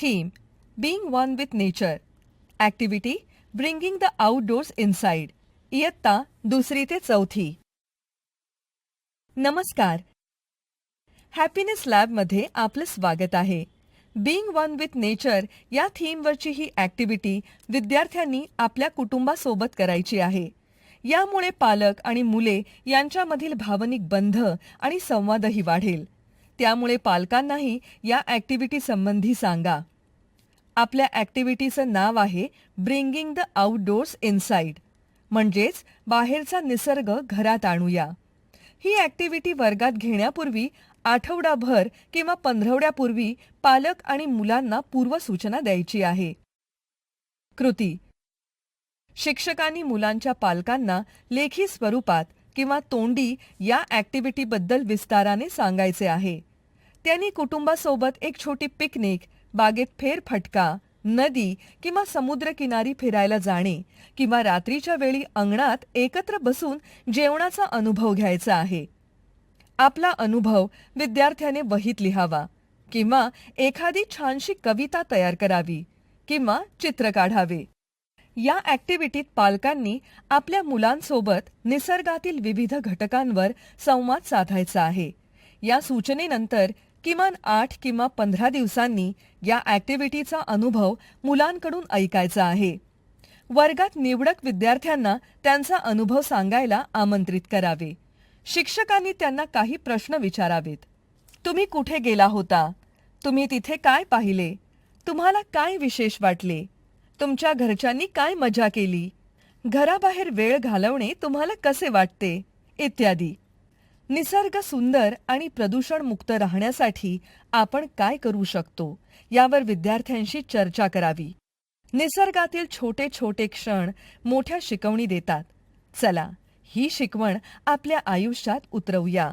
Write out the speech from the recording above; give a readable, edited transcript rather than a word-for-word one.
Theme being one with nature. Activity bringing the outdoors inside. इयत्ता 2री ते 4थी. नमस्कार. Happiness लॅबमध्ये आपलं स्वागत आहे. बीइंग वन विथ नेचर या थीमवरची ही ॲक्टिव्हिटी विद्यार्थ्यांनी आपल्या कुटुंबासोबत करायची आहे. यामुळे पालक आणि मुले यांच्यामधील भावनिक बंध आणि संवादही वाढेल. त्यामुळे पालकांनाही या ॲक्टिव्हिटी संबंधी सांगा. आपल्या ॲक्टिव्हिटीचं नाव आहे ब्रिंगिंग द आउटडोर्स इनसाइड, म्हणजेच बाहेरचा निसर्ग घरात आणूया. ही ॲक्टिव्हिटी वर्गात घेण्यापूर्वी आठवडाभर किंवा पंधरवड्यापूर्वी पालक आणि मुलांना पूर्वसूचना द्यायची आहे. कृती: शिक्षकांनी मुलांच्या पालकांना लेखी स्वरूपात किंवा तोंडी या ॲक्टिव्हिटीबद्दल विस्ताराने सांगायचे आहे. त्यांनी कुटुंबासोबत एक छोटी पिकनिक, बागेत फेरफटका, नदी किंवा समुद्रकिनारी फिरायला जाणे किंवा रात्रीच्या वेळी अंगणात एकत्र बसून जेवणाचा अनुभव घ्यायचा आहे. आपला अनुभव विद्यार्थ्याने वहीत लिहावा किंवा एखादी छानशी कविता तयार करावी किंवा चित्र काढावे. या ॲक्टिव्हिटीत पालकांनी आपल्या मुलांसोबत निसर्गातील विविध घटकांवर संवाद साधायचा आहे. या सूचनेनंतर किमान 8 किंवा 15 दिवसांनी या ॲक्टिव्हिटीचा अनुभव मुलांकडून ऐकायचा आहे. वर्गात निवडक विद्यार्थ्यांना त्यांचा अनुभव सांगायला आमंत्रित करावे. शिक्षकांनी त्यांना काही प्रश्न विचारावेत. तुम्ही कुठे गेला होता? तुम्ही तिथे काय पाहिले? तुम्हाला काय विशेष वाटले? तुमच्या घरच्यांनी काय मजा केली? घराबाहेर वेळ घालवणे तुम्हाला कसे वाटते? इत्यादी. निसर्ग सुंदर आणि प्रदूषणमुक्त राहण्यासाठी आपण काय करू शकतो यावर विद्यार्थ्यांशी चर्चा करावी. निसर्गातील छोटे छोटे क्षण मोठ्या शिकवणी देतात. चला, ही शिकवण आपल्या आयुष्यात उतरवूया.